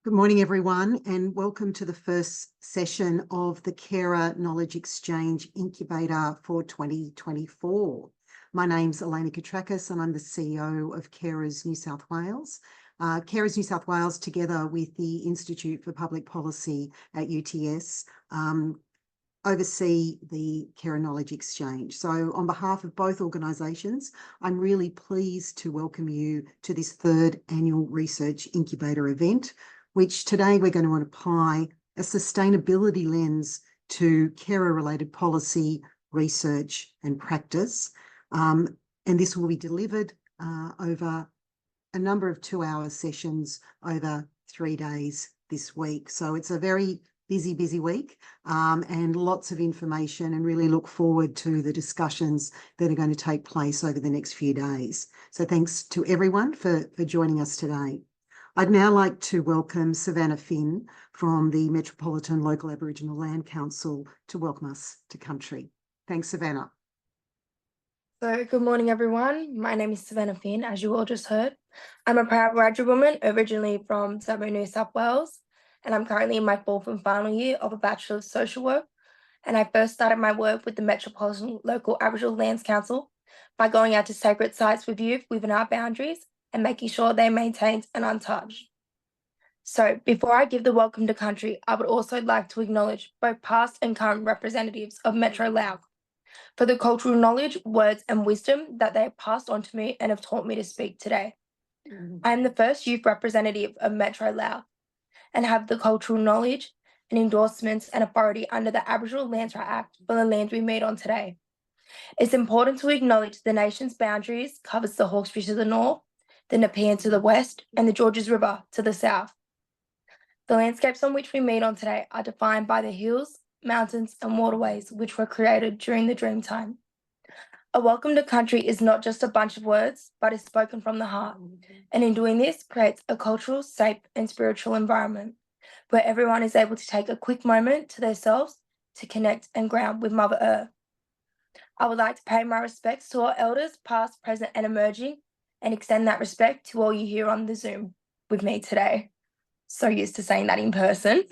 Good morning, everyone, and welcome to the first session of the Carer Knowledge Exchange Incubator for 2024. My name's Elena Katrakis and I'm the CEO of Carers New South Wales. Carers New South Wales, together with the Institute for Public Policy at UTS, oversee the Carer Knowledge Exchange. So on behalf of both organisations, I'm really pleased to welcome you to this third annual Research Incubator event, which today we're going to apply a sustainability lens to carer-related policy, research and practice. And this will be delivered over a number of 2-hour sessions over 3 days this week. So it's a very busy week and lots of information, and really look forward to the discussions that are going to take place over the next few days. So thanks to everyone for joining us today. I'd now like to welcome Savannah Finn from the Metropolitan Local Aboriginal Land Council to welcome us to country. Thanks, Savannah. So good morning, everyone. My name is Savannah Finn, as you all just heard. I'm a proud Wiradjuri woman, originally from Sabo, New South Wales, and I'm currently in my 4th and final year of a Bachelor of Social Work. And I first started my work with the Metropolitan Local Aboriginal Lands Council by going out to sacred sites with youth within our boundaries and making sure they're maintained and untouched. So before I give the welcome to country, I would also like to acknowledge both past and current representatives of Metro Lao for the cultural knowledge, words and wisdom that they have passed on to me and have taught me to speak today. I am the first youth representative of Metro Lao and have the cultural knowledge and endorsements and authority under the Aboriginal Lands Right Act for the land we meet on today. It's important to acknowledge the nation's boundaries covers the Hawkesbury to the north, the Nepean to the west, and the Georges River to the south. The landscapes on which we meet on today are defined by the hills, mountains, and waterways which were created during the Dreamtime. A welcome to country is not just a bunch of words, but is spoken from the heart. And in doing this, creates a cultural, safe, and spiritual environment where everyone is able to take a quick moment to themselves to connect and ground with Mother Earth. I would like to pay my respects to all elders, past, present, and emerging, and extend that respect to all you here on the Zoom with me today. So used to saying that in person.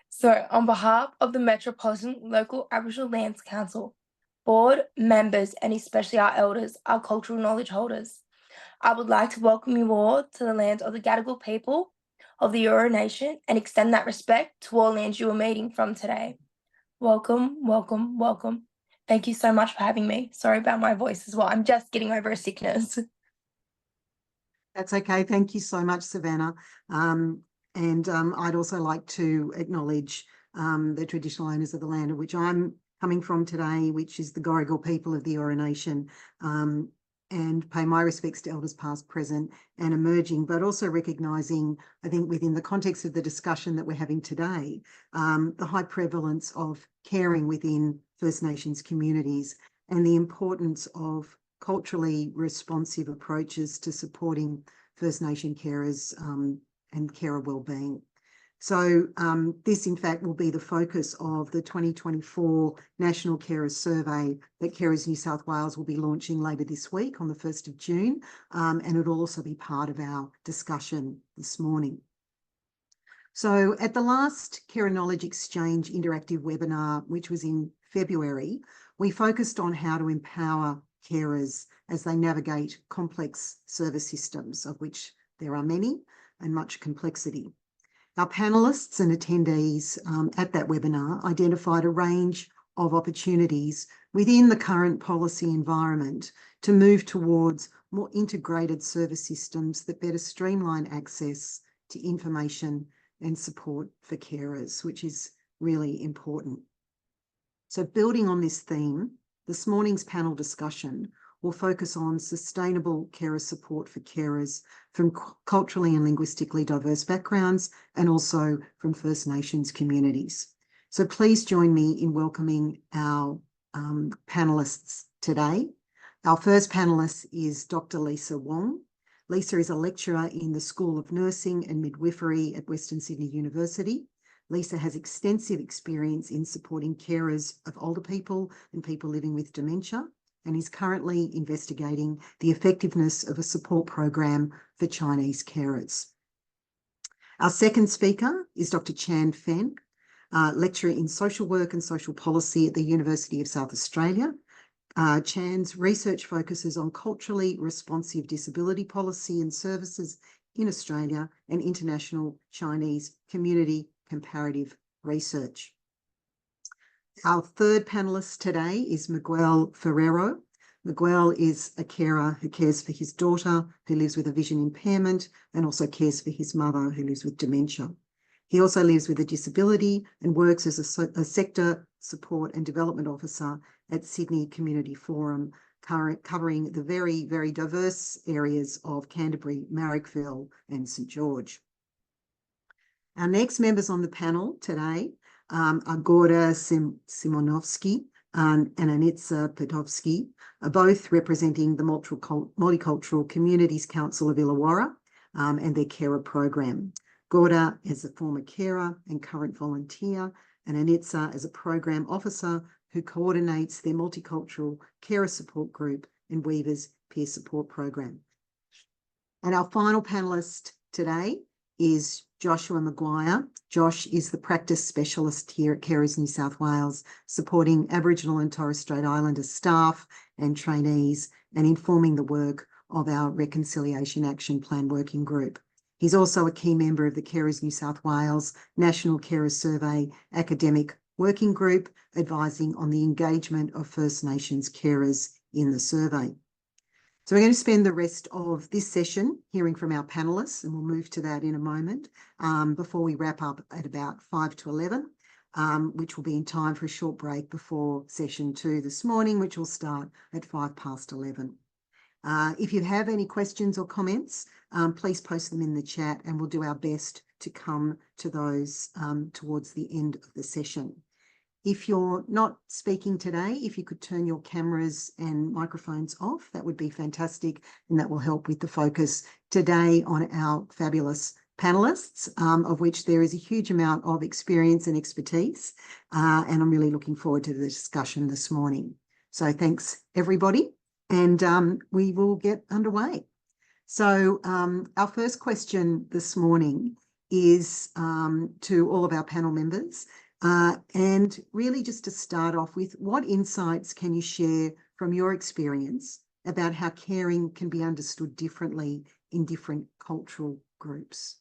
So on behalf of the Metropolitan Local Aboriginal Lands Council, board, members, and especially our elders, our cultural knowledge holders, I would like to welcome you all to the lands of the Gadigal people of the Eora Nation and extend that respect to all lands you are meeting from today. Welcome, welcome, welcome. Thank you so much for having me. Sorry about my voice as well. I'm just getting over a sickness. That's okay. Thank you so much, Savannah. I'd also like to acknowledge the traditional owners of the land of which I'm coming from today, which is the Gadigal people of the Eora Nation, and pay my respects to elders past, present and emerging, but also recognising, I think within the context of the discussion that we're having today, the high prevalence of caring within First Nations communities and the importance of culturally responsive approaches to supporting First Nation carers and carer wellbeing. So this, in fact, will be the focus of the 2024 National Carers Survey that Carers New South Wales will be launching later this week on the 1st of June, and it'll also be part of our discussion this morning. So at the last Carer Knowledge Exchange interactive webinar, which was in February, we focused on how to empower carers as they navigate complex service systems, of which there are many and much complexity. Our panellists and attendees at that webinar identified a range of opportunities within the current policy environment to move towards more integrated service systems that better streamline access to information and support for carers, which is really important. So building on this theme, this morning's panel discussion will focus on sustainable carer support for carers from culturally and linguistically diverse backgrounds and also from First Nations communities. So please join me in welcoming our panellists today. Our first panellist is Dr. Lisa Wong. Lisa is a lecturer in the School of Nursing and Midwifery at Western Sydney University. Lisa has extensive experience in supporting carers of older people and people living with dementia, and is currently investigating the effectiveness of a support program for Chinese carers. Our second speaker is Dr. Chan Fen, lecturer in social work and social policy at the University of South Australia. Chan's research focuses on culturally responsive disability policy and services in Australia and international Chinese community comparative research. Our third panellist today is Miguel Ferrero. Miguel is a carer who cares for his daughter who lives with a vision impairment and also cares for his mother who lives with dementia. He also lives with a disability and works as a sector support and development officer at Sydney Community Forum, covering the very, very diverse areas of Canterbury, Marrickville and St George. Our next members on the panel today are Gorda Simonovsky and Anitsa Petovsky, both representing the Multicultural Communities Council of Illawarra and their carer program. Gorda is a former carer and current volunteer, and Anitsa is a program officer who coordinates their multicultural carer support group and Weavers peer support program. And our final panellist today is Joshua Maguire. Josh is the practice specialist here at Carers New South Wales, supporting Aboriginal and Torres Strait Islander staff and trainees and informing the work of our Reconciliation Action Plan working group. He's also a key member of the Carers New South Wales National Carer Survey academic working group, advising on the engagement of First Nations carers in the survey. So we're going to spend the rest of this session hearing from our panellists, and we'll move to that in a moment, before we wrap up at about 5 to 11, which will be in time for a short break before session 2 this morning, which will start at 5 past 11. If you have any questions or comments, please post them in the chat and we'll do our best to come to those towards the end of the session. If you're not speaking today, if you could turn your cameras and microphones off, that would be fantastic, and that will help with the focus today on our fabulous panellists, of which there is a huge amount of experience and expertise, and I'm really looking forward to the discussion this morning. So thanks, everybody, and we will get underway. So our first question this morning is to all of our panel members. And really just to start off with, what insights can you share from your experience about how caring can be understood differently in different cultural groups?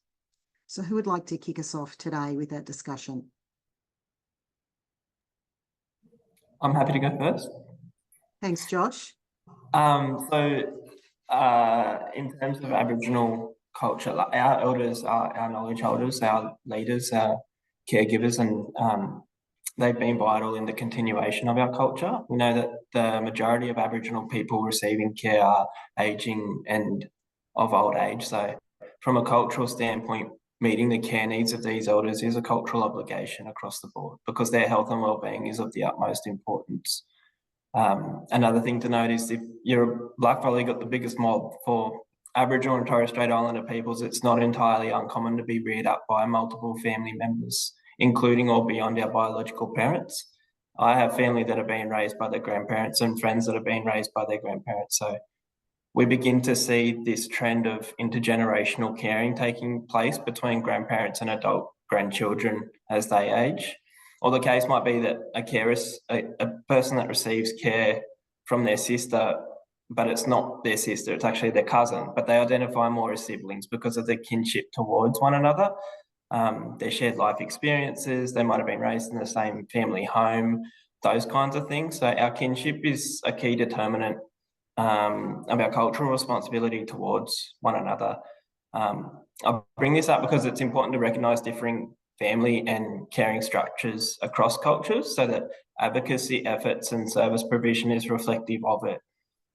So who would like to kick us off today with that discussion? I'm happy to go first. Thanks, Josh. In terms of Aboriginal culture, like our elders are our knowledge holders, our leaders, our caregivers, and they've been vital in the continuation of our culture. We know that the majority of Aboriginal people receiving care are ageing and of old age. So from a cultural standpoint, meeting the care needs of these elders is a cultural obligation across the board because their health and wellbeing is of the utmost importance. Another thing to note is if you're Blackfellow got the biggest mob for Aboriginal and Torres Strait Islander peoples, it's not entirely uncommon to be reared up by multiple family members, including or beyond our biological parents. I have family that have been raised by their grandparents and friends that have been raised by their grandparents. So we begin to see this trend of intergenerational caring taking place between grandparents and adult grandchildren as they age. Or the case might be that a person that receives care from their sister, but it's not their sister, it's actually their cousin, but they identify more as siblings because of their kinship towards one another, their shared life experiences, they might have been raised in the same family home, those kinds of things. So our kinship is a key determinant of our cultural responsibility towards one another. I bring this up because it's important to recognise differing family and caring structures across cultures so that advocacy efforts and service provision is reflective of it.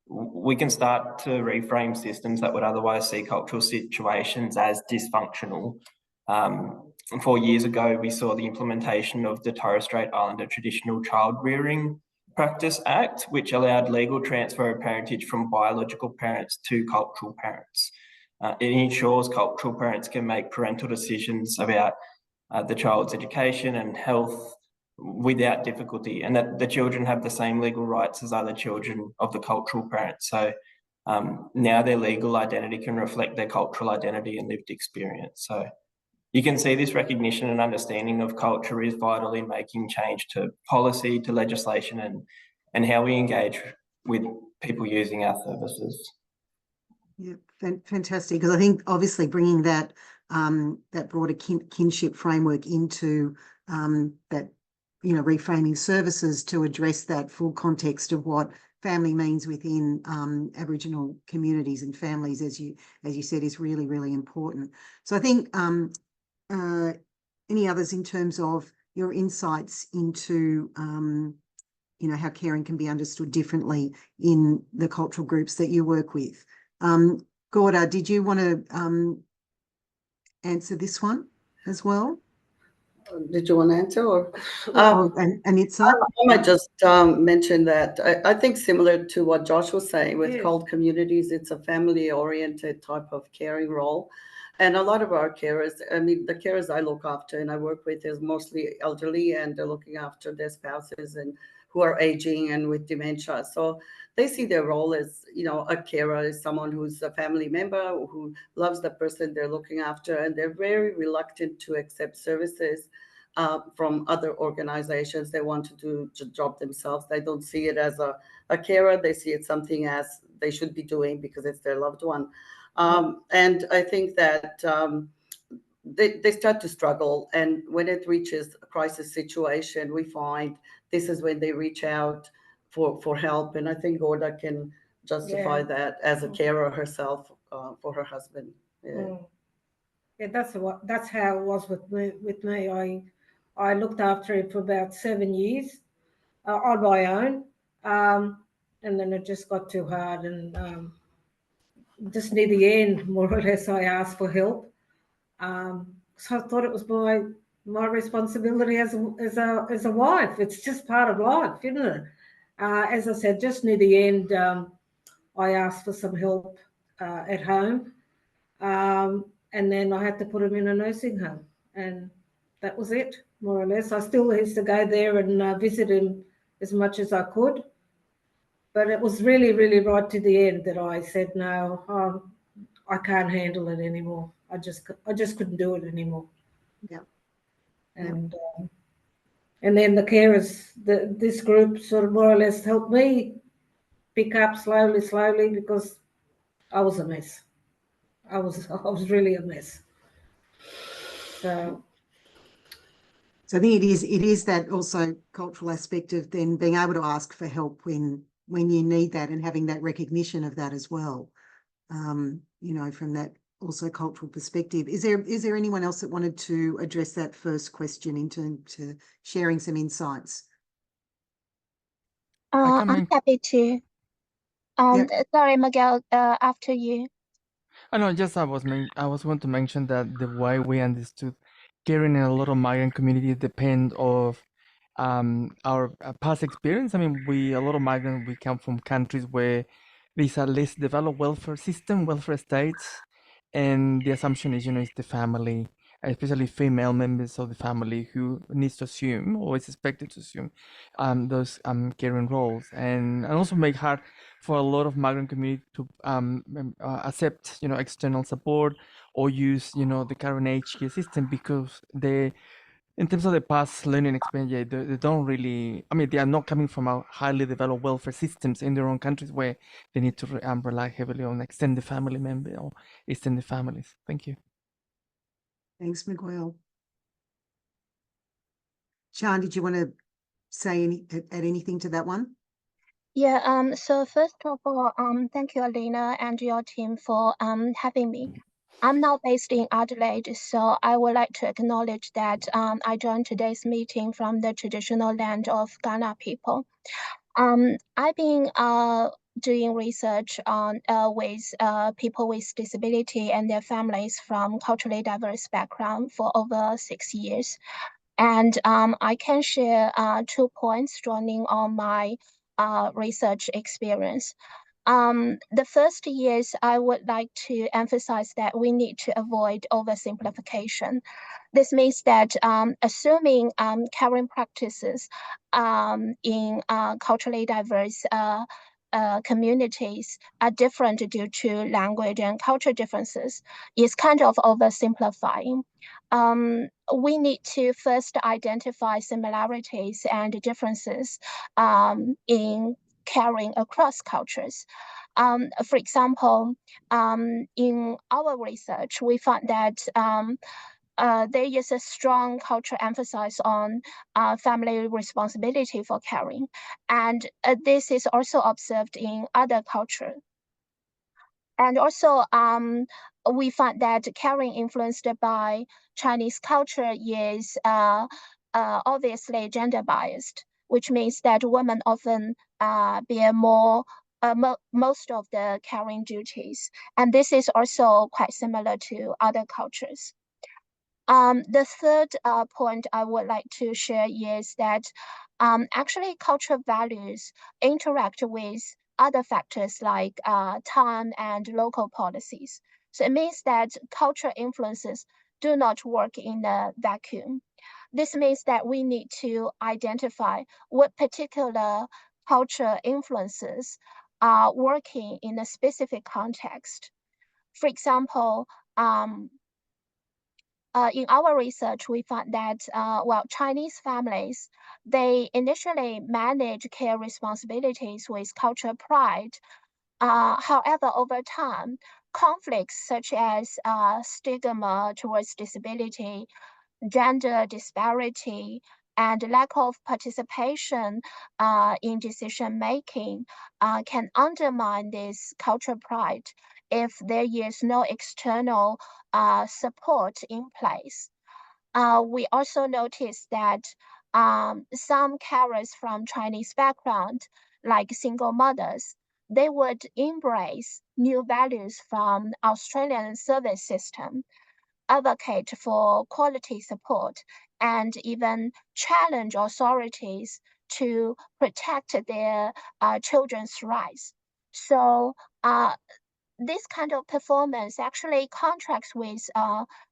We can start to reframe systems that would otherwise see cultural situations as dysfunctional. 4 years ago, we saw the implementation of the Torres Strait Islander Traditional Child Rearing Practice Act, which allowed legal transfer of parentage from biological parents to cultural parents. It ensures cultural parents can make parental decisions about the child's education and health without difficulty, and that the children have the same legal rights as other children of the cultural parents. So now their legal identity can reflect their cultural identity and lived experience. So You can see this recognition and understanding of culture is vital in making change to policy, to legislation, and how we engage with people using our services. Yeah, fantastic. Because I think obviously bringing that that broader kinship framework into that, you know, reframing services to address that full context of what family means within Aboriginal communities and families, as you said, is really, really important. So I think any others in terms of your insights into you know, how caring can be understood differently in the cultural groups that you work with. Gorda, did you want to answer this one as well? Did you want to answer, or? And it's I might just mention that I think similar to what Josh was saying with CALD communities, it's a family-oriented type of caring role. And a lot of our carers, I mean, the carers I look after and I work with is mostly elderly, and they're looking after their spouses and who are aging and with dementia. So they see their role as, you know, a carer is someone who's a family member who loves the person they're looking after, and they're very reluctant to accept services from other organizations. They want to do the job themselves. They don't see it as a carer. They see it something as they should be doing because it's their loved one. And I think that they start to struggle. And when it reaches a crisis situation, we find this is when they reach out for help. And I think Gorda can justify that as a carer herself for her husband. Yeah, that's how it was with me. I looked after him for about 7 years on my own, and then it just got too hard, and just near the end, more or less, I asked for help. So I thought it was my responsibility as a wife. It's just part of life, isn't it? As I said, just near the end, I asked for some help at home. And then I had to put him in a nursing home, and that was it, more or less. I still used to go there and visit him as much as I could, but it was really, really right to the end that I said, no, I can't handle it anymore. I just couldn't do it anymore. Yeah. And then the carers, this group sort of more or less helped me pick up slowly, because I was a mess. I was really a mess. So I think it is that also cultural aspect of then being able to ask for help when you need that, and having that recognition of that as well. You know, from that also cultural perspective. Is there anyone else that wanted to address that first question into sharing some insights? I'm happy to. Sorry, Miguel, after you. I know, just I was going to mention that the way we understood caring in a lot of migrant communities depend of our past experience. I mean, a lot of migrants, we come from countries where these are less developed welfare states, and the assumption is, it's the family, especially female members of the family, who needs to assume or is expected to assume those caring roles, and also make hard for a lot of migrant community to accept, external support or use, the current aged care system, because in terms of the past learning experience, they don't really, I mean, they are not coming from a highly developed welfare systems in their own countries where they need to rely heavily on extended family member or extended families. Thank you. Thanks, Miguel. Sian, did you want to add anything to that one? Yeah, so first of all, thank you, Alina, and your team for having me. I'm now based in Adelaide, so I would like to acknowledge that I joined today's meeting from the traditional land of Ghana people. I've been doing research on with people with disability and their families from culturally diverse background for over 6 years. And I can share 2 points drawing on my research experience. The first years, I would like to emphasize that we need to avoid oversimplification. This means that assuming caring practices in culturally diverse communities are different due to language and culture differences is kind of oversimplifying. We need to first identify similarities and differences in caring across cultures. For example, in our research, we found that there is a strong cultural emphasis on family responsibility for caring. And this is also observed in other cultures. And also, we find that caring influenced by Chinese culture is obviously gender biased, which means that women often bear most of the caring duties. And this is also quite similar to other cultures. The third point I would like to share is that actually cultural values interact with other factors like time and local policies. So it means that cultural influences do not work in a vacuum. This means that we need to identify what particular cultural influences are working in a specific context. For example, in our research, we found that, Chinese families, they initially manage care responsibilities with cultural pride. However, over time, conflicts such as stigma towards disability, gender disparity, and lack of participation in decision making can undermine this cultural pride if there is no external support in place. We also noticed that some carers from Chinese background, like single mothers, they would embrace new values from Australian service system, advocate for quality support, and even challenge authorities to protect their children's rights. So this kind of performance actually contracts with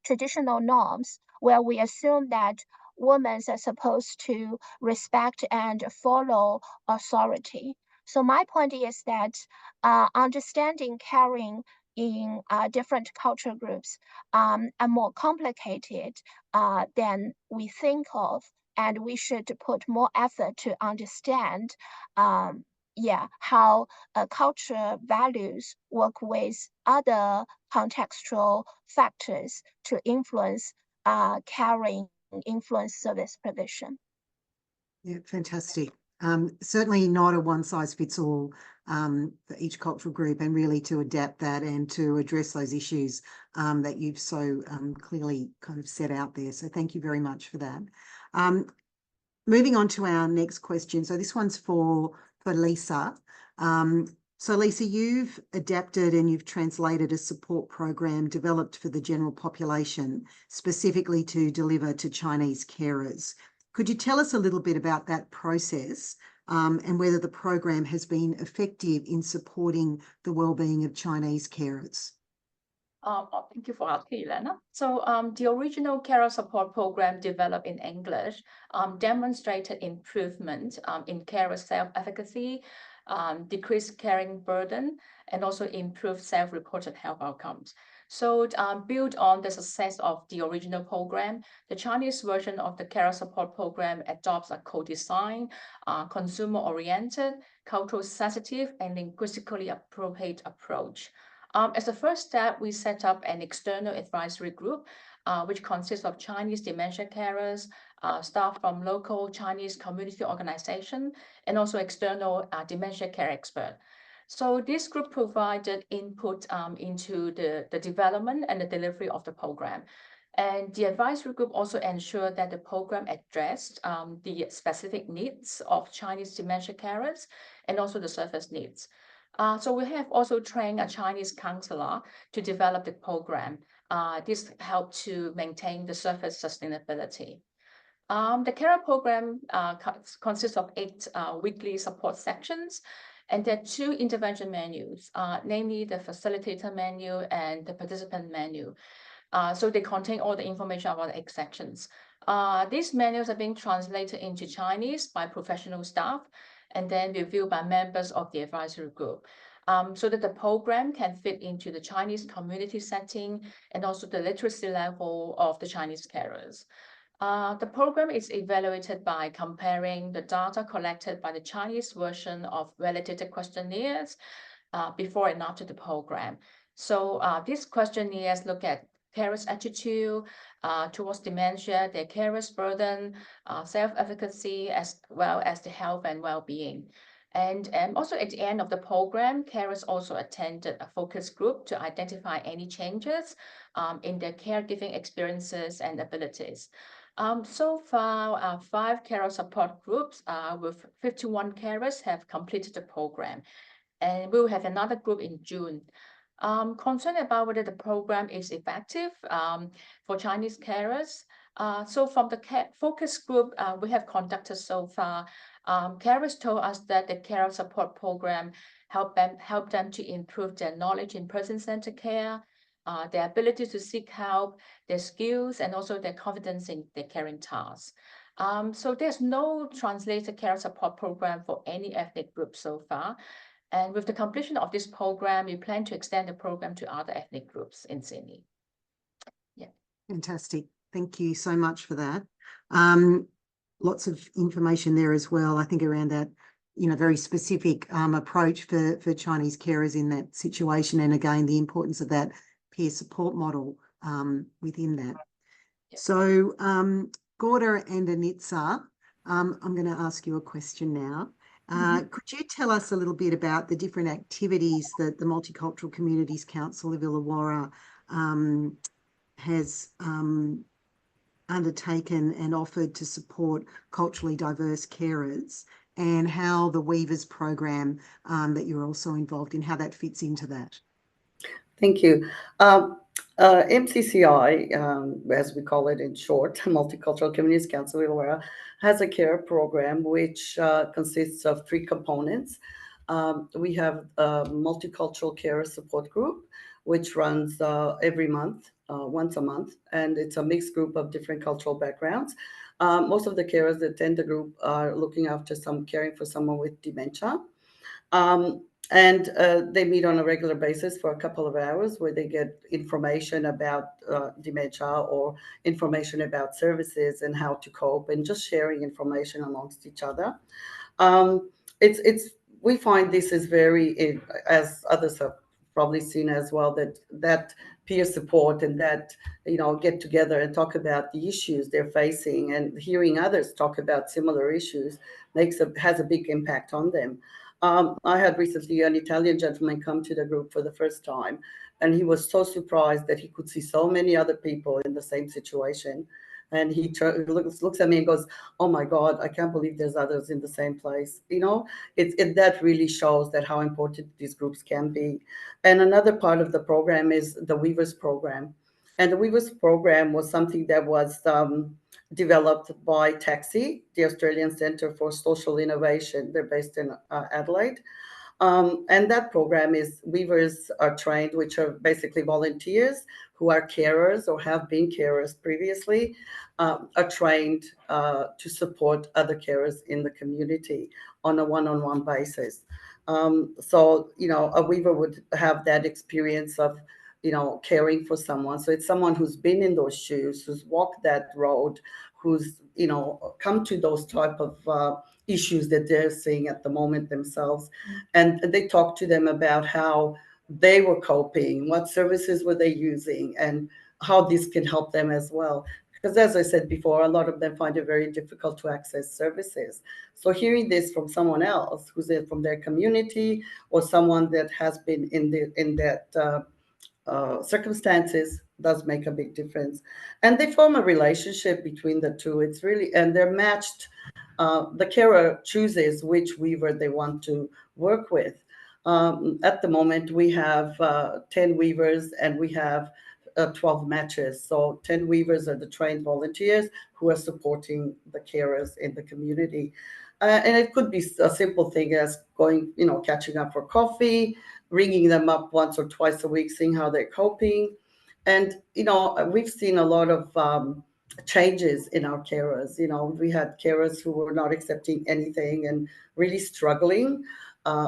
traditional norms where we assume that women are supposed to respect and follow authority. So my point is that understanding caring in different cultural groups are more complicated than we think of, and we should put more effort to understand how cultural values work with other contextual factors to influence caring, influence service provision. Yeah, fantastic. Certainly not a one size fits all for each cultural group, and really to adapt that and to address those issues that you've so clearly kind of set out there. So thank you very much for that. Moving on to our next question. So this one's for Lisa. So Lisa, you've adapted and you've translated a support program developed for the general population, specifically to deliver to Chinese carers. Could you tell us a little bit about that process and whether the program has been effective in supporting the well-being of Chinese carers? Thank you for asking, Elena. So the original carer support program developed in English demonstrated improvement in carer self-efficacy, decreased caring burden, and also improved self-reported health outcomes. So built on the success of the original program, the Chinese version of the carer support program adopts a co-design, consumer-oriented, cultural sensitive, and linguistically appropriate approach. As a first step, we set up an external advisory group, which consists of Chinese dementia carers, staff from local Chinese community organization, and also external dementia care expert. So this group provided input into the development and the delivery of the program. And the advisory group also ensured that the program addressed the specific needs of Chinese dementia carers and also the service needs. So we have also trained a Chinese counselor to develop the program. This helped to maintain the service sustainability. The carer program consists of 8 weekly support sections, and there are 2 intervention menus, namely the facilitator menu and the participant menu. So they contain all the information about the 8 sections. These menus are being translated into Chinese by professional staff, and then reviewed by members of the advisory group. So that the program can fit into the Chinese community setting and also the literacy level of the Chinese carers. The program is evaluated by comparing the data collected by the Chinese version of validated questionnaires before and after the program. So these questionnaires look at carers' attitude towards dementia, their carers' burden, self-efficacy, as well as the health and well-being. And also at the end of the program, carers also attended a focus group to identify any changes in their caregiving experiences and abilities. So far, 5 carer support groups with 51 carers have completed the program, and we will have another group in June. Concerned about whether the program is effective for Chinese carers. So from the focus group we have conducted so far, carers told us that the carer support program helped them to improve their knowledge in person-centered care, their ability to seek help, their skills, and also their confidence in their caring tasks. So there's no translated carer support program for any ethnic group so far. And with the completion of this program, we plan to extend the program to other ethnic groups in Sydney. Yeah. Fantastic. Thank you so much for that. Lots of information there as well, I think, around that, very specific approach for Chinese carers in that situation. And again, the importance of that peer support model within that. Yeah. So, Gorda and Anitza, I'm going to ask you a question now. Could you tell us a little bit about the different activities that the Multicultural Communities Council of Illawarra has undertaken and offered to support culturally diverse carers, and how the Weavers program that you're also involved in, how that fits into that? Thank you. MCCI, as we call it in short, Multicultural Communities Council of Illawarra, has a care program which consists of 3 components. We have a multicultural care support group, which runs every month, once a month, and it's a mixed group of different cultural backgrounds. Most of the carers that attend the group are looking after caring for someone with dementia. And they meet on a regular basis for a couple of hours where they get information about dementia or information about services and how to cope, and just sharing information amongst each other. We find this is very, as others have probably seen as well, that peer support and that, get together and talk about the issues they're facing, and hearing others talk about similar issues has a big impact on them. I had recently an Italian gentleman come to the group for the first time, and he was so surprised that he could see so many other people in the same situation. And he looks at me and goes, "Oh my God, I can't believe there's others in the same place." That really shows that how important these groups can be. And another part of the program is the Weavers program. And the Weavers program was something that was developed by TAXI, the Australian Centre for Social Innovation. They're based in Adelaide. And that program is weavers are trained, which are basically volunteers who are carers or have been carers previously, are trained to support other carers in the community on a one-on-one basis. So, a weaver would have that experience of, caring for someone. So it's someone who's been in those shoes, who's walked that road, who's, come to those type of issues that they're seeing at the moment themselves. And they talk to them about how they were coping, what services were they using, and how this can help them as well. Because as I said before, a lot of them find it very difficult to access services. So hearing this from someone else who's from their community, or someone that has been in that circumstances, does make a big difference. And they form a relationship between the two. It's really, and they're matched. The carer chooses which weaver they want to work with. At the moment, we have 10 weavers and we have 12 matches. So 10 weavers are the trained volunteers who are supporting the carers in the community. And it could be a simple thing as going, catching up for coffee, ringing them up once or twice a week, seeing how they're coping. And, we've seen a lot of changes in our carers. You know, we had carers who were not accepting anything and really struggling.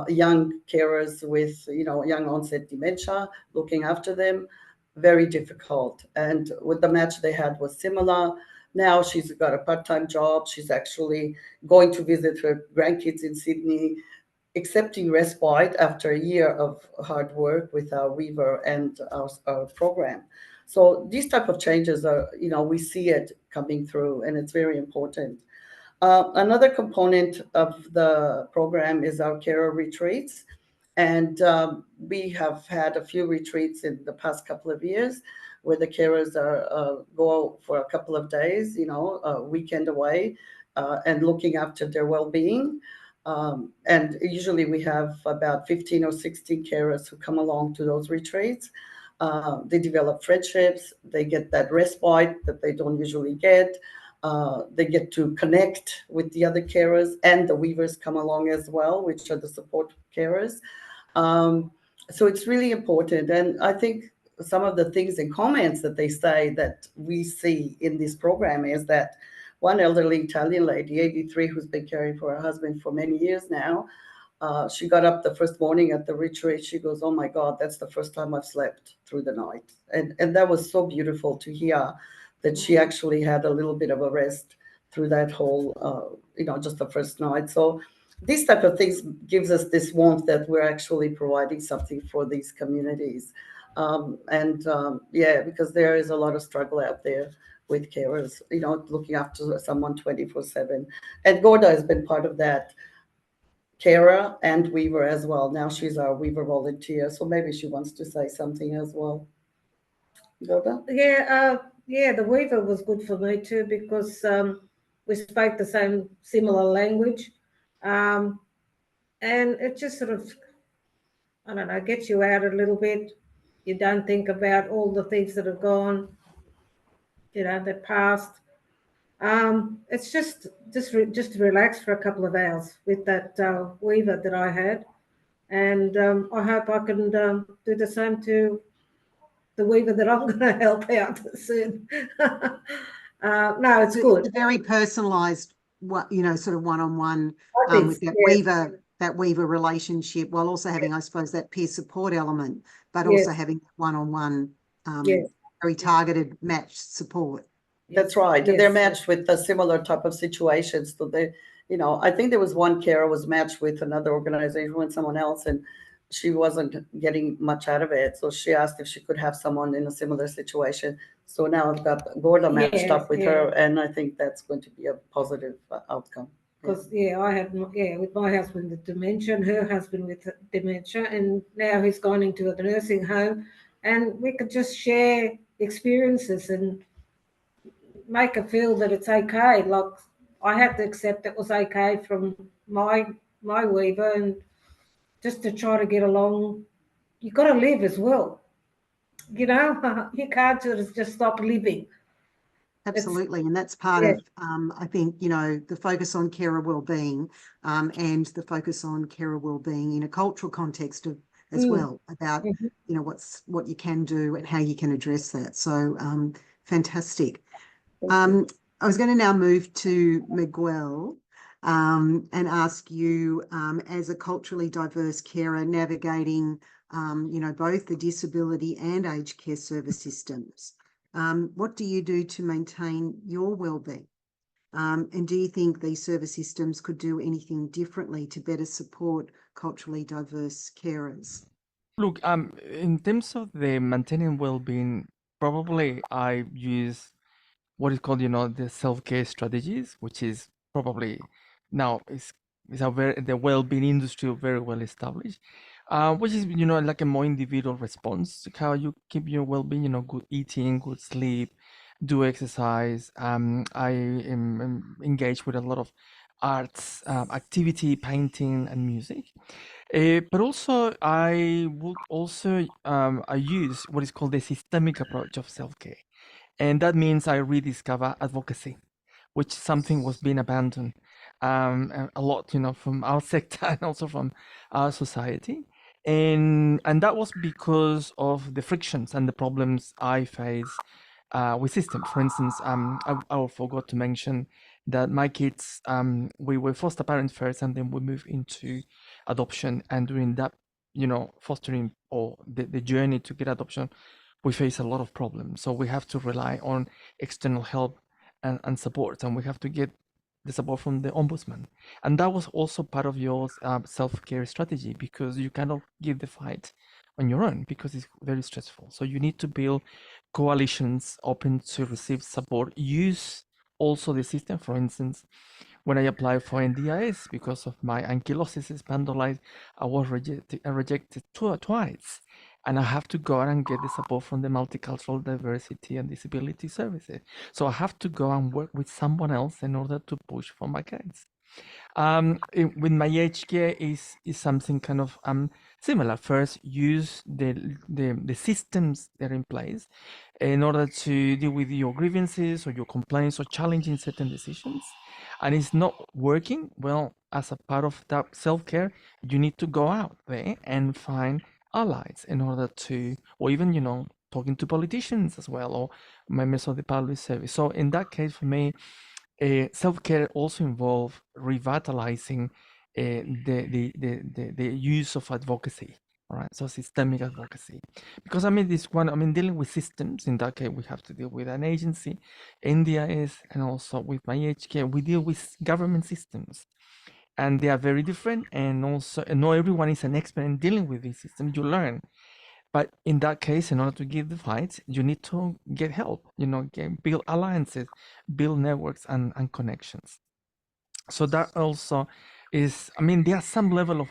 Young carers with, you know, young onset dementia, looking after them, very difficult. And with the match they had was similar. Now she's got a part-time job. She's actually going to visit her grandkids in Sydney, accepting respite after a year of hard work with our Weaver and our program. So these type of changes are, you know, we see it coming through, and it's very important. Another component of the program is our carer retreats. And we have had a few retreats in the past couple of years where the carers are go for a couple of days, you know, a weekend away, and looking after their well-being. And usually we have about 15 or 16 carers who come along to those retreats. They develop friendships, they get that respite that they don't usually get. They get to connect with the other carers, and the weavers come along as well, which are the support carers. So it's really important. And I think some of the things and comments that they say that we see in this program is that one elderly Italian lady, 83, who's been caring for her husband for many years now, she got up the first morning at the retreat. She goes, "Oh my God, that's the first time I've slept through the night." And that was so beautiful to hear that she actually had a little bit of a rest through that whole, you know, just the first night. So these type of things gives us this warmth that we're actually providing something for these communities. Yeah, because there is a lot of struggle out there with carers, you know, looking after someone 24/7. And Gorda has been part of that, carer and weaver as well. Now she's our weaver volunteer, so maybe she wants to say something as well. Gorda? Yeah, the weaver was good for me too, because we spoke the same similar language, and it just sort of, I don't know, gets you out a little bit. You don't think about all the things that have gone, you know, that passed. It's just to relax for a couple of hours with that weaver that I had, and I hope I can do the same to the weaver that I'm going to help out soon. No, it's good. It's a very personalised, what, you know, sort of one-on-one with that yes. weaver relationship, while also having, I suppose, that peer support element, but Yes. also having one-on-one, Yes. very targeted matched support. That's right. Yes. They're matched with a similar type of situations. So they, you know, I think there was one carer was matched with another organization with someone else, and she wasn't getting much out of it. So she asked if she could have someone in a similar situation. So now I've got Gorda matched up with her, and I think that's going to be a positive outcome. Because I had with my husband with dementia, and her husband with dementia, and now he's gone into a nursing home, and we could just share experiences and make her feel that it's okay. Like, I had to accept it was okay from my weaver, and just to try to get along. You got to live as well, you know. You can't just stop living. Absolutely, and that's part of, I think, you know, the focus on carer wellbeing, and the focus on carer wellbeing in a cultural context as well, about, you know, what you can do and how you can address that. So fantastic. I was going to now move to Miguel and ask you, as a culturally diverse carer navigating, you know, both the disability and aged care service systems, what do you do to maintain your wellbeing? And do you think these service systems could do anything differently to better support culturally diverse carers? Look, in terms of the maintaining well-being, probably I use what is called, you know, the self-care strategies, which is probably now is the well-being industry very well established, which is, you know, like a more individual response to how you keep your well-being, you know, good eating, good sleep, do exercise. I am engaged with a lot of arts activity, painting and music. But also I would also I use what is called the systemic approach of self-care. And that means I rediscover advocacy, which something was being abandoned a lot, you know, from our sector and also from our society. And that was because of the frictions and the problems I face with system. For instance, I forgot to mention that my kids, we were foster parents first, and then we moved into adoption. And during that, fostering or the journey to get adoption, we face a lot of problems. So we have to rely on external help and support, and we have to get the support from the ombudsman. And that was also part of your self-care strategy, because you cannot give the fight on your own because it's very stressful. So you need to build coalitions open to receive support. Use also the system. For instance, when I applied for NDIS, because of my ankylosis spondylitis, I was rejected twice. And I have to go out and get the support from the Multicultural Diversity and Disability Services. So I have to go and work with someone else in order to push for my case. With my aged care is something kind of similar. First, use the systems that are in place in order to deal with your grievances or your complaints or challenging certain decisions. And it's not working well. As a part of that self-care, you need to go out there and find allies in order to, or even talking to politicians as well, or members of the public service. So in that case, for me, self-care also involves revitalizing the use of advocacy. All right, so systemic advocacy, because dealing with systems. In that case, we have to deal with an agency, NDIS, and also with my aged care, we deal with government systems, and they are very different. And also, not everyone is an expert in dealing with these systems. You learn. But in that case, in order to give the fight, you need to get help, build alliances, build networks and connections. So that also is, there's some level of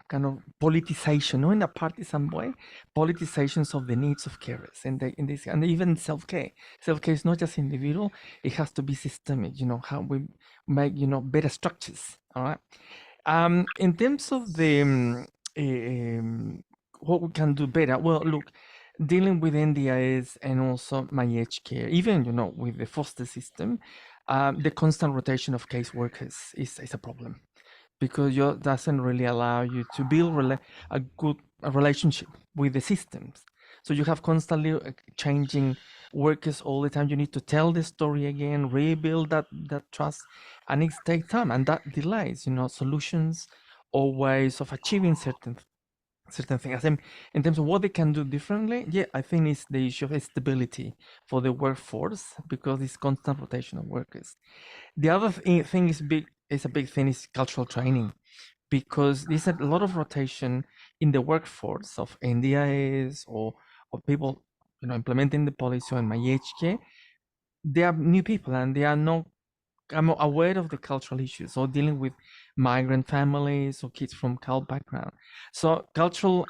kind of politicization, not in a partisan way, politizations of the needs of carers and even self-care. Self-care is not just individual, it has to be systemic, how we make, better structures, all right? In terms of the what we can do better, well, look, dealing with NDIS and also my aged care, even with the foster system, the constant rotation of caseworkers is a problem, because it doesn't really allow you to build a good relationship with the systems. So you have constantly changing workers all the time. You need to tell the story again, rebuild that trust, and it takes time, and that delays, solutions or ways of achieving certain things. In terms of what they can do differently, I think it's the issue of stability for the workforce, because it's constant rotation of workers. The other thing is a big thing is cultural training, because there's a lot of rotation in the workforce of NDIS or people, implementing the policy on my HK. They are new people and they are not aware of the cultural issues, or dealing with migrant families or kids from CAL background. So cultural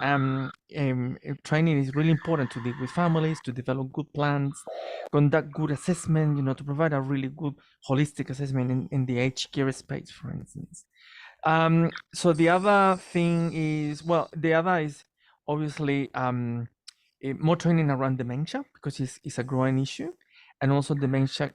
training is really important to deal with families, to develop good plans, conduct good assessment, to provide a really good holistic assessment in the aged care space, for instance. So the other thing is, obviously more training around dementia, because it's a growing issue, and also dementia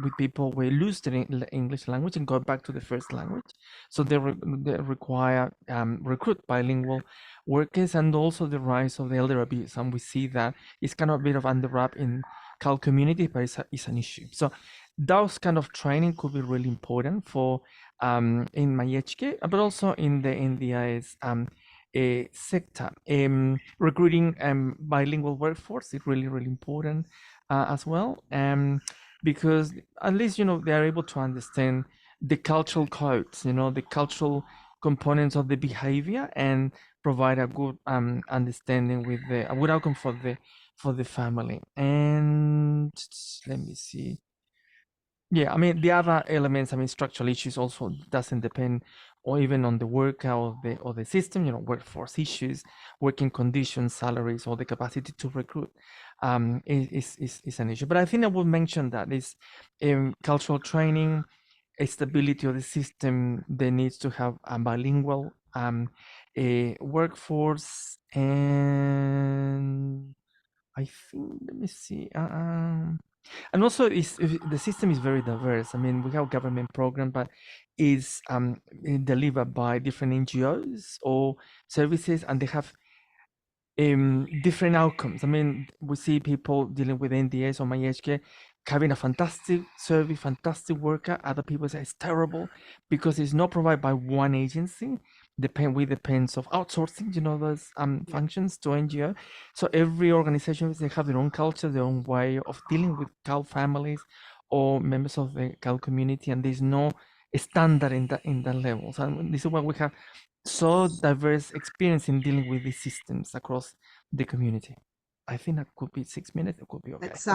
with people who lose the English language and go back to the first language. So they require recruit bilingual workers, and also the rise of the elder abuse. And we see that it's kind of a bit of under wrap in CAL community, but it's an issue. So those kind of training could be really important for in my HK, but also in the NDIS sector. Recruiting bilingual workforce is really, really important as well, because at least they are able to understand the cultural codes, the cultural components of the behavior, and provide a good understanding with a good outcome for the family. And let me see. Yeah, the other elements, structural issues also doesn't depend, or even on the worker or the system, workforce issues, working conditions, salaries, or the capacity to recruit is an issue. But I think I would mention that is cultural training, stability of the system. They needs to have a bilingual workforce, and I think, let me see. And also, the system is very diverse. We have government program, but is delivered by different NGOs or services, and they have different outcomes. I mean, we see people dealing with NDS or my aged care having a fantastic service, fantastic worker. Other people say it's terrible because it's not provided by one agency. Depends of outsourcing, those functions to NGO. So every organization, they have their own culture, their own way of dealing with CAL families or members of the CAL community, and there's no standard in that level. So this is why we have so diverse experience in dealing with these systems across the community. I think that could be 6 minutes. It could be okay. That's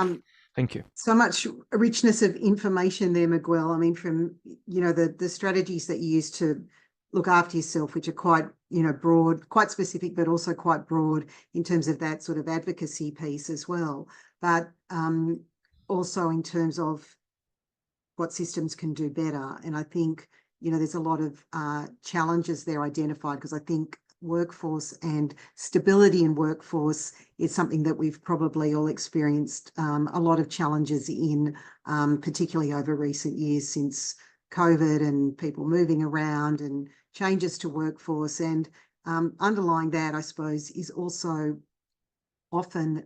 Thank you. so much richness of information there, Miguel. I mean, from the strategies that you use to look after yourself, which are quite broad, quite specific, but also quite broad in terms of that sort of advocacy piece as well. But also in terms of what systems can do better. And I think there's a lot of challenges there identified, because I think workforce and stability in workforce is something that we've probably all experienced a lot of challenges in, particularly over recent years since COVID and people moving around and changes to workforce. And underlying that, I suppose, is also often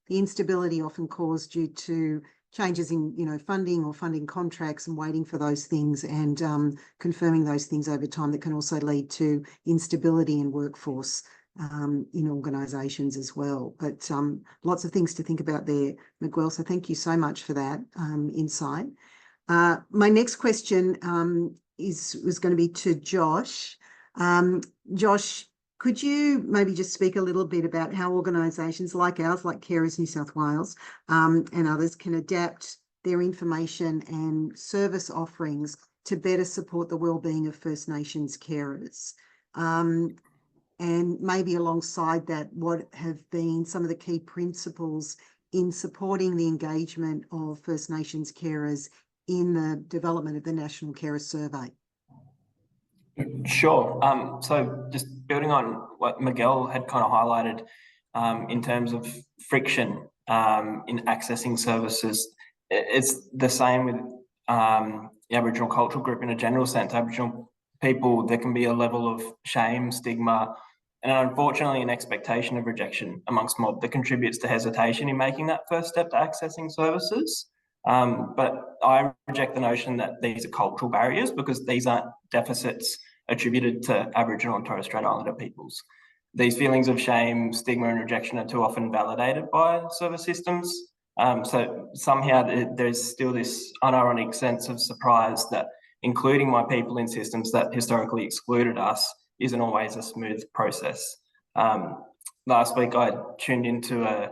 the instability often caused due to changes in funding or funding contracts and waiting for those things and confirming those things over time that can also lead to instability in workforce in organisations as well. But lots of things to think about there, Miguel. So thank you so much for that insight. My next question was going to be to Josh. Josh, could you maybe just speak a little bit about how organisations like ours, like Carers New South Wales and others, can adapt their information and service offerings to better support the wellbeing of First Nations carers? And maybe alongside that, what have been some of the key principles in supporting the engagement of First Nations carers in the development of the National Carer Survey? Sure. So just building on what Miguel had kind of highlighted in terms of friction in accessing services, it's the same with the Aboriginal cultural group in a general sense. Aboriginal people, there can be a level of shame, stigma, and unfortunately an expectation of rejection amongst mob that contributes to hesitation in making that first step to accessing services. But I reject the notion that these are cultural barriers, because these aren't deficits attributed to Aboriginal and Torres Strait Islander peoples. These feelings of shame, stigma and rejection are too often validated by service systems. So somehow there's still this unironic sense of surprise that including my people in systems that historically excluded us isn't always a smooth process. Last week I tuned into a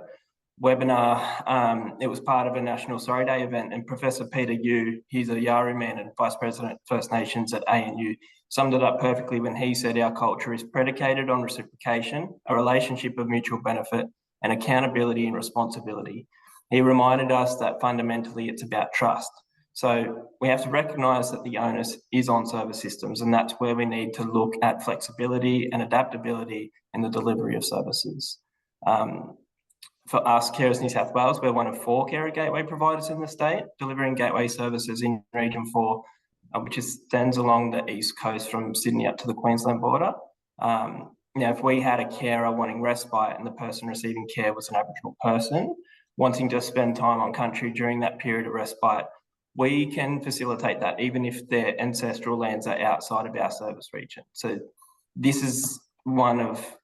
webinar. It was part of a National Sorry Day event, and Professor Peter Yu, he's a Yawuru man and Vice President First Nations at ANU, summed it up perfectly when he said our culture is predicated on reciprocation, a relationship of mutual benefit, and accountability and responsibility. He reminded us that fundamentally it's about trust. So we have to recognise that the onus is on service systems, and that's where we need to look at flexibility and adaptability in the delivery of services. For us, Carers New South Wales, we're one of 4 carer gateway providers in the state, delivering gateway services in Region 4, which extends along the east coast from Sydney up to the Queensland border. Now, if we had a carer wanting respite and the person receiving care was an Aboriginal person wanting to spend time on country during that period of respite, we can facilitate that even if their ancestral lands are outside of our service region. So this is one of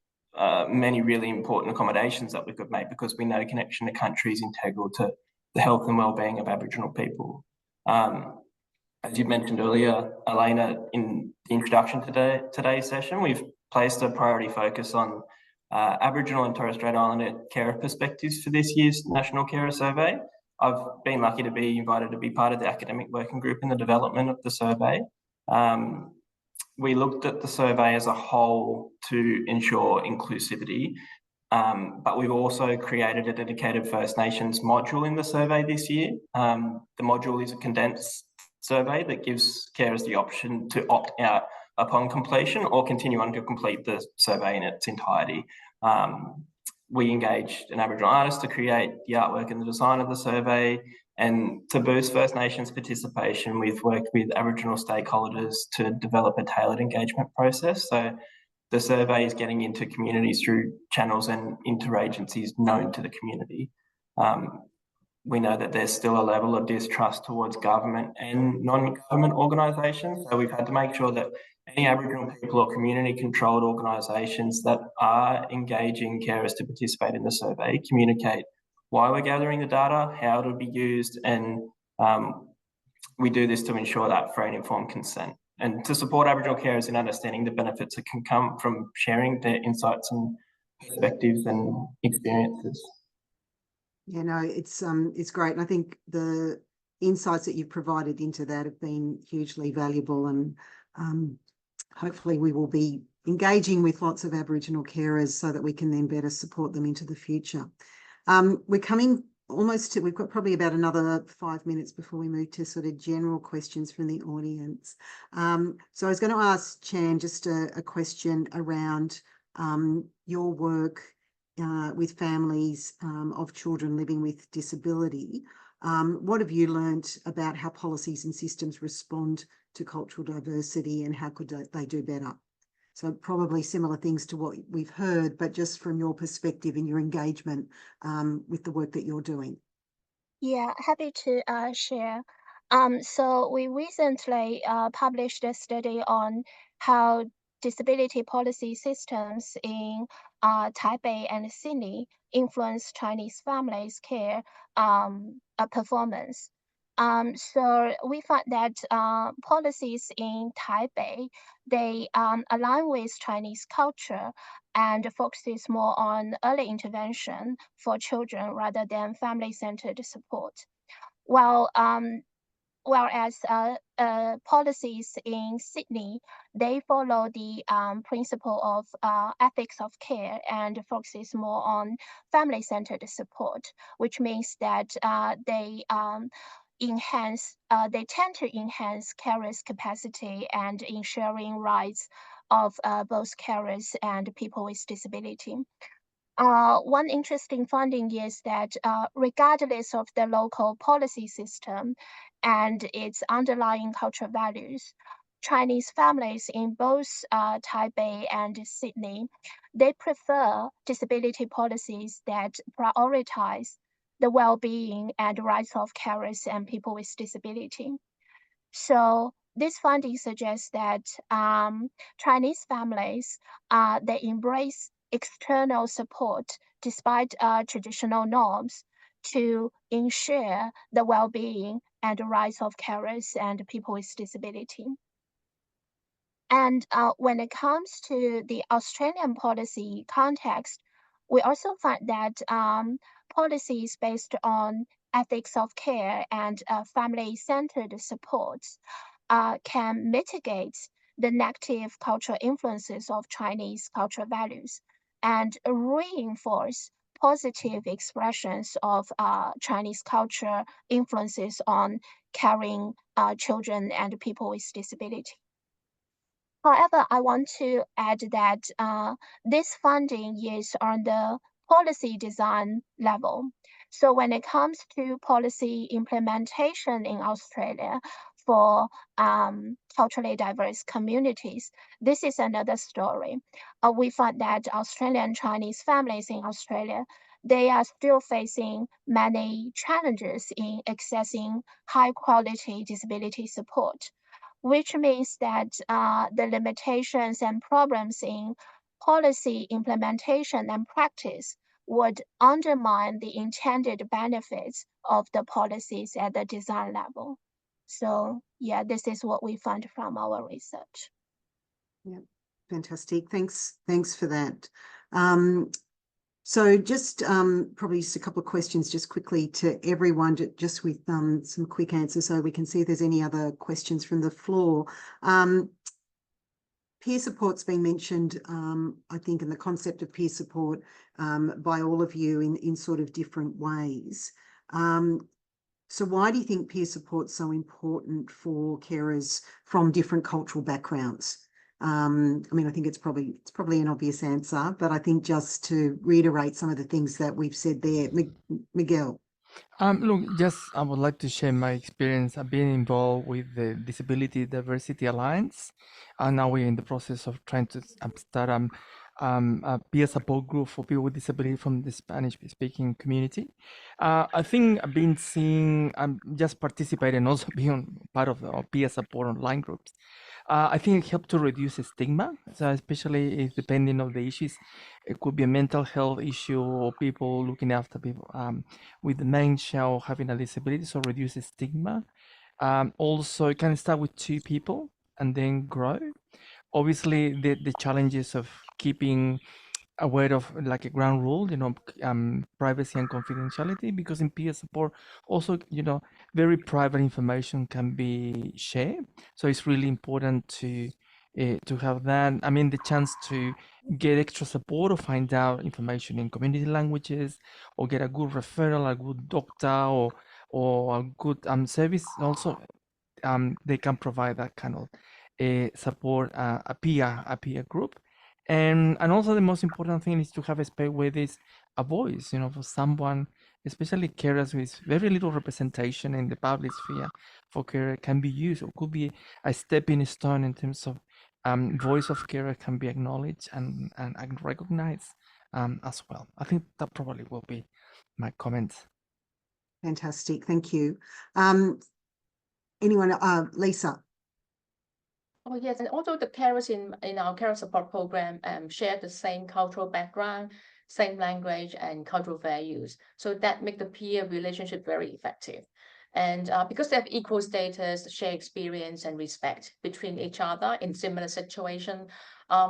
many really important accommodations that we could make, because we know connection to country is integral to the health and wellbeing of Aboriginal people. As you mentioned earlier, Elena, in the introduction to today's session, we've placed a priority focus on Aboriginal and Torres Strait Islander carer perspectives for this year's National Carer Survey. I've been lucky to be invited to be part of the academic working group in the development of the survey. We looked at the survey as a whole to ensure inclusivity, but we've also created a dedicated First Nations module in the survey this year. The module is a condensed survey that gives carers the option to opt out upon completion or continue on to complete the survey in its entirety. We engaged an Aboriginal artist to create the artwork and the design of the survey, and to boost First Nations participation, we've worked with Aboriginal stakeholders to develop a tailored engagement process. So the survey is getting into communities through channels and interagencies known to the community. We know that there's still a level of distrust towards government and non-government organisations. So we've had to make sure that any Aboriginal people or community-controlled organisations that are engaging carers to participate in the survey communicate why we're gathering the data, how it'll be used, and we do this to ensure that free and informed consent and to support Aboriginal carers in understanding the benefits that can come from sharing their insights and perspectives and experiences. Yeah, no, it's great. And I think the insights that you've provided into that have been hugely valuable, and hopefully we will be engaging with lots of Aboriginal carers so that we can then better support them into the future. We're coming almost to, we've got probably about another 5 minutes before we move to sort of general questions from the audience. So I was going to ask Chan just a question around your work with families of children living with disability. What have you learnt about how policies and systems respond to cultural diversity, and how could they do better? So probably similar things to what we've heard, but just from your perspective and your engagement with the work that you're doing. Yeah, happy to share. So we recently published a study on how disability policy systems in Taipei and Sydney influence Chinese families' care performance. So we found that policies in Taipei, they align with Chinese culture and focuses more on early intervention for children rather than family-centered support. Whereas policies in Sydney, they follow the principle of ethics of care and focuses more on family-centered support, which means that they tend to enhance carers' capacity and ensuring rights of both carers and people with disability. One interesting finding is that regardless of the local policy system and its underlying cultural values, Chinese families in both Taipei and Sydney, they prefer disability policies that prioritize the well-being and rights of carers and people with disability. So this finding suggests that Chinese families, they embrace external support despite traditional norms to ensure the well-being and rights of carers and people with disability. And when it comes to the Australian policy context, we also find that policies based on ethics of care and family-centered supports can mitigate the negative cultural influences of Chinese cultural values and reinforce positive expressions of Chinese culture influences on caring children and people with disability. However, I want to add that this funding is on the policy design level. So when it comes to policy implementation in Australia for culturally diverse communities, this is another story. We find that Australian Chinese families in Australia, they are still facing many challenges in accessing high quality disability support, which means that the limitations and problems in policy implementation and practice would undermine the intended benefits of the policies at the design level. So yeah, this is what we found from our research. Yeah, fantastic. Thanks for that. So just probably just a couple of questions just quickly to everyone, just with some quick answers so we can see if there's any other questions from the floor. Peer support's been mentioned, I think, in the concept of peer support by all of you in sort of different ways. So why do you think peer support's so important for carers from different cultural backgrounds? I mean, I think it's probably an obvious answer, but I think just to reiterate some of the things that we've said there, Miguel. Look, just I would like to share my experience. I've been involved with the Disability Diversity Alliance, and now we're in the process of trying to start a peer support group for people with disability from the Spanish-speaking community. I think I've been seeing, I'm just participating and also being part of the peer support online groups. I think it helped to reduce the stigma, so especially if depending on the issues, it could be a mental health issue or people looking after people with dementia or having a disability, so reduce the stigma. Also, it can start with 2 people and then grow. Obviously, the challenges of keeping aware of like a ground rule, privacy and confidentiality, because in peer support also, very private information can be shared. So it's really important to have that. I mean, the chance to get extra support or find out information in community languages, or get a good referral, a good doctor, or a good service. Also, they can provide that kind of support, a peer group. And also the most important thing is to have a space where there's a voice, for someone, especially carers with very little representation in the public sphere for carer can be used, or could be a stepping stone in terms of voice of carer can be acknowledged and recognized as well. I think that probably will be my comments. Fantastic, thank you. Anyone, Lisa? Oh, yes, and also the carers in our carer support program share the same cultural background, same language and cultural values. So that make the peer relationship very effective. And because they have equal status, share experience and respect between each other in similar situation,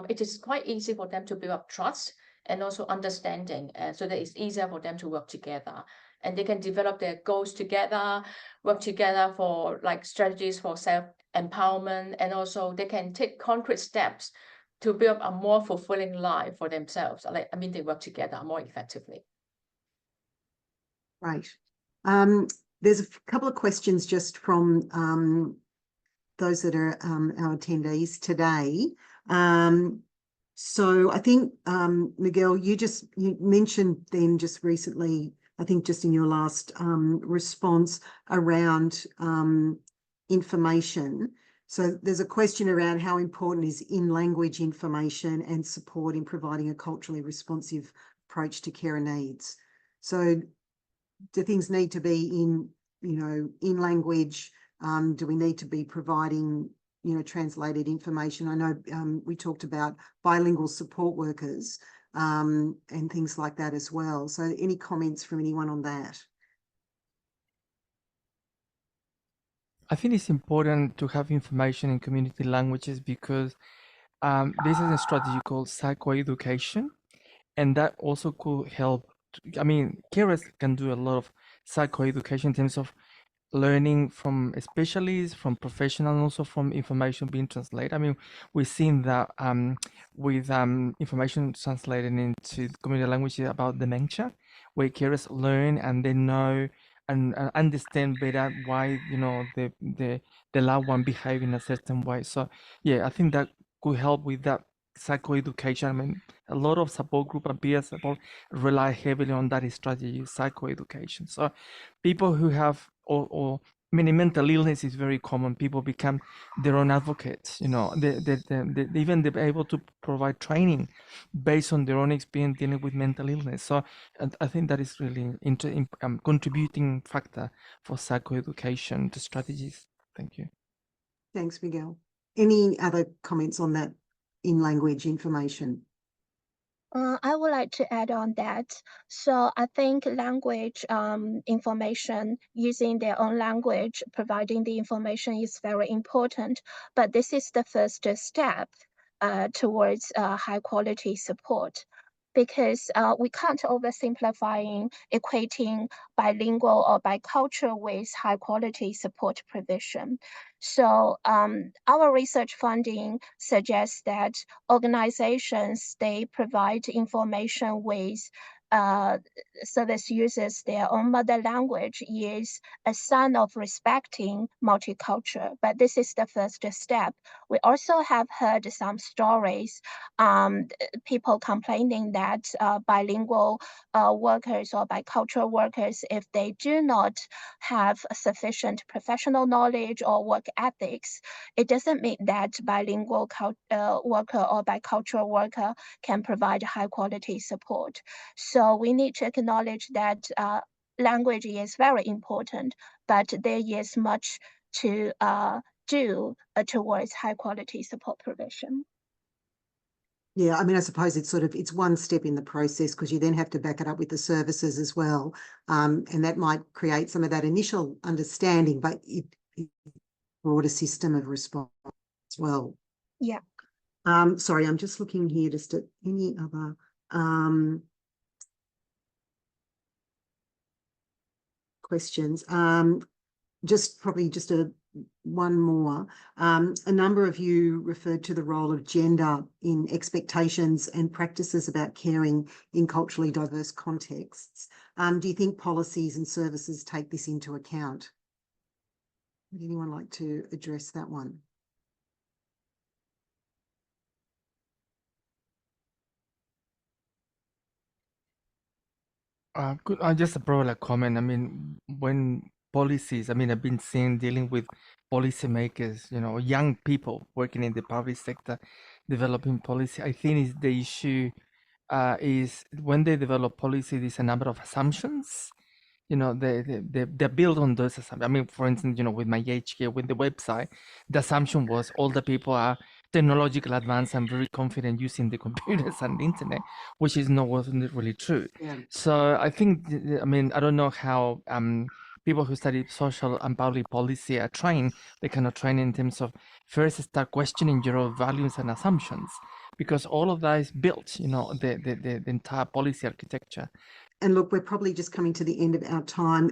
it is quite easy for them to build up trust and also understanding, so that it's easier for them to work together. And they can develop their goals together, work together for like strategies for self-empowerment, and also they can take concrete steps to build a more fulfilling life for themselves. They work together more effectively. Right. There's a couple of questions just from those that are our attendees today. So I think, Miguel, you mentioned then just recently, I think just in your last response around information. So there's a question around how important is in-language information and support in providing a culturally responsive approach to carer needs. So do things need to be in language? Do we need to be providing, translated information? I know we talked about bilingual support workers and things like that as well. So any comments from anyone on that? I think it's important to have information in community languages because this is a strategy called psychoeducation, and that also could help. Carers can do a lot of psychoeducation in terms of learning from specialists, from professionals, and also from information being translated. We've seen that with information translated into community languages about dementia, where carers learn and they know and understand better why the loved one behave in a certain way. So yeah, I think that could help with that psychoeducation. A lot of support group and peer support rely heavily on that strategy, psychoeducation. So people who have mental illness is very common. People become their own advocates. They even they're able to provide training based on their own experience dealing with mental illness. So I think that is really contributing factor for psychoeducation to strategies. Thank you. Thanks, Miguel. Any other comments on that in-language information? I would like to add on that. So I think language information, using their own language, providing the information is very important. But this is the first step towards high quality support, because we can't oversimplifying equating bilingual or bicultural with high quality support provision. So our research funding suggests that organizations, they provide information with service users their own mother language is a sign of respecting multicultural, but this is the first step. We also have heard some stories, people complaining that bilingual workers or bicultural workers, if they do not have sufficient professional knowledge or work ethics, it doesn't mean that bilingual worker or bicultural worker can provide high quality support. So we need to acknowledge that language is very important, but there is much to do towards high quality support provision. Yeah, I mean, I suppose it's one step in the process, because you then have to back it up with the services as well. And that might create some of that initial understanding, but it's a broader system of response as well. Yeah. Sorry, I'm just looking here just at any other questions. Just one more. A number of you referred to the role of gender in expectations and practices about caring in culturally diverse contexts. Do you think policies and services take this into account? Would anyone like to address that one? Good. I just probably a comment. I mean, when policies, I mean, I've been seeing dealing with policymakers, young people working in the public sector, developing policy. I think is the issue is when they develop policy, there's a number of assumptions. They're built on those assumptions. I mean, for instance, with my HK, with the website, the assumption was all the people are technologically advanced and very confident using the computers and the internet, which wasn't really true. Yeah. So I think, I mean, I don't know how people who study social and public policy are trained. They cannot train in terms of first start questioning your values and assumptions, because all of that is built, the entire policy architecture. And look, we're probably just coming to the end of our time.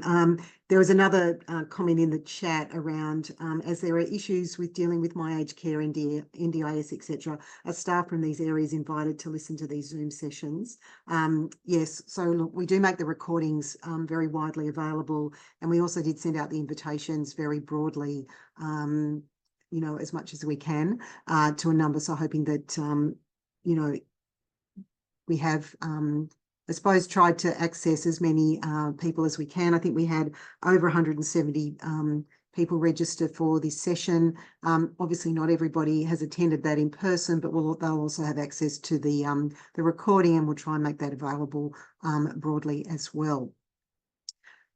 There was another comment in the chat around, as there are issues with dealing with my aged care, NDIS, etc., are staff from these areas invited to listen to these Zoom sessions? Yes, so look, we do make the recordings very widely available, and we also did send out the invitations very broadly, as much as we can to a number. So hoping that, we have I suppose tried to access as many people as we can. I think we had over 170 people register for this session. Obviously not everybody has attended that in person, but they'll also have access to the recording, and we'll try and make that available broadly as well.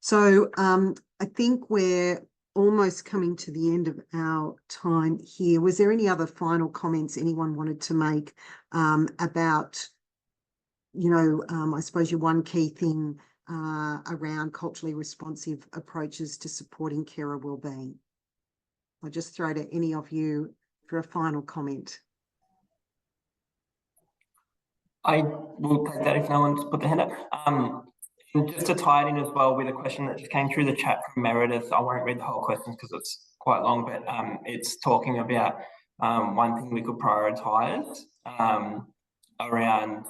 So I think we're almost coming to the end of our time here. Was there any other final comments anyone wanted to make about I suppose your one key thing around culturally responsive approaches to supporting carer wellbeing? I'll just throw to any of you for a final comment. I will take that if no one's put their hand up. And just to tie it in as well with a question that just came through the chat from Meredith, I won't read the whole question because it's quite long, but it's talking about one thing we could prioritise around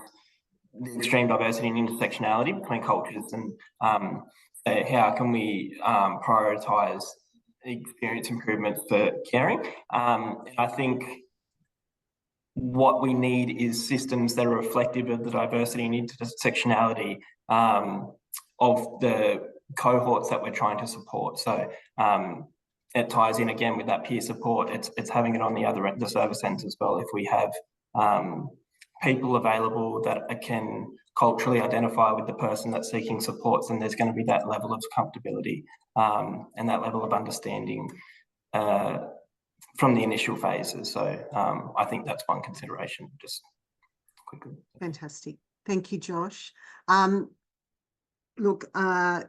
the extreme diversity and intersectionality between cultures, and how can we prioritise experience improvements for caring. And I think what we need is systems that are reflective of the diversity and intersectionality of the cohorts that we're trying to support. So it ties in again with that peer support. It's having it on the other end, the service ends as well. If we have people available that can culturally identify with the person that's seeking supports, and there's going to be that level of comfortability and that level of understanding from the initial phases. So I think that's one consideration, just quickly. Fantastic. Thank you, Josh. Look,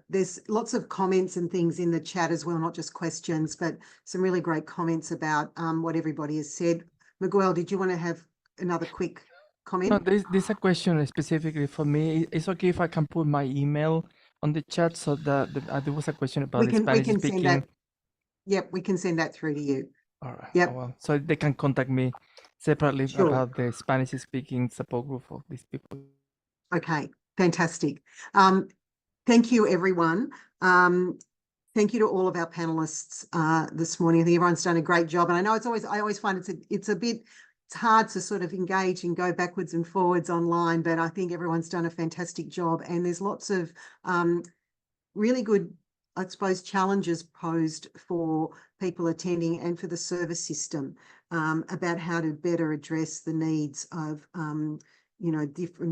there's lots of comments and things in the chat as well, not just questions, but some really great comments about what everybody has said. Miguel, did you want to have another quick comment? No, there's a question specifically for me. It's okay if I can put my email on the chat, so that there was a question about the Spanish speaking. Send that. Yep, we can send that through to you. All right. Yep. Oh, well. So they can contact me separately Sure. about the Spanish speaking support group of these people. Okay. Fantastic. Thank you, everyone. Thank you to all of our panelists this morning. I think everyone's done a great job. And I know I always find it's hard to sort of engage and go backwards and forwards online, but I think everyone's done a fantastic job. And there's lots of really good, I suppose, challenges posed for people attending and for the service system about how to better address the needs of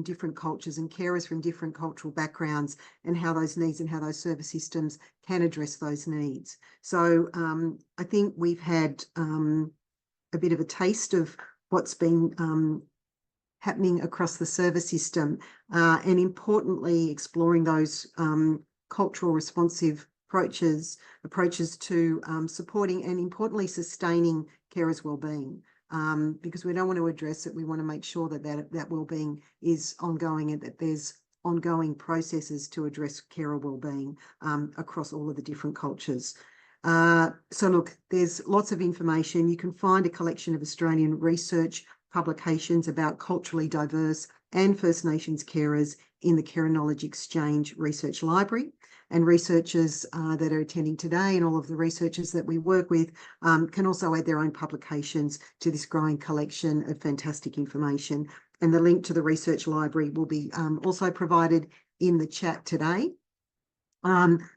different cultures and carers from different cultural backgrounds, and how those needs and how those service systems can address those needs. So I think we've had a bit of a taste of what's been happening across the service system, and importantly exploring those cultural responsive approaches to supporting and importantly sustaining carers' wellbeing. Because we don't want to address it, we want to make sure that wellbeing is ongoing and that there's ongoing processes to address carer wellbeing across all of the different cultures. So look, there's lots of information. You can find a collection of Australian research publications about culturally diverse and First Nations carers in the Carer Knowledge Exchange Research Library. And researchers that are attending today and all of the researchers that we work with can also add their own publications to this growing collection of fantastic information. And the link to the research library will be also provided in the chat today.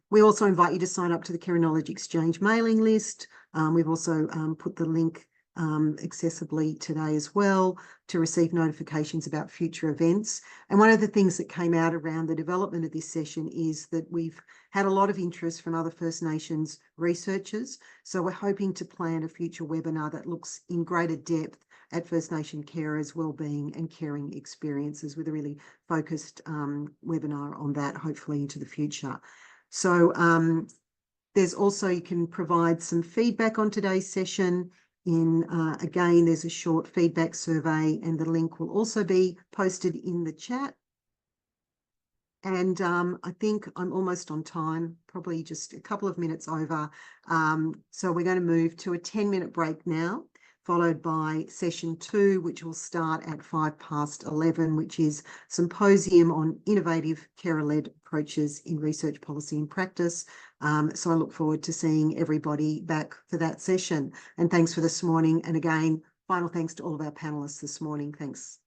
We also invite you to sign up to the Carer Knowledge Exchange mailing list. We've also put the link accessibly today as well to receive notifications about future events. And one of the things that came out around the development of this session is that we've had a lot of interest from other First Nations researchers. So we're hoping to plan a future webinar that looks in greater depth at First Nation carers' wellbeing and caring experiences, with a really focused webinar on that, hopefully into the future. So there's also, you can provide some feedback on today's session. Again, there's a short feedback survey, and the link will also be posted in the chat. And I think I'm almost on time, probably just a couple of minutes over. So we're going to move to a 10-minute break now, followed by session 2, which will start at 11:05, which is Symposium on Innovative Carer-Led Approaches in Research, Policy and Practice. So I look forward to seeing everybody back for that session. And thanks for this morning. And again, final thanks to all of our panelists this morning. Thanks.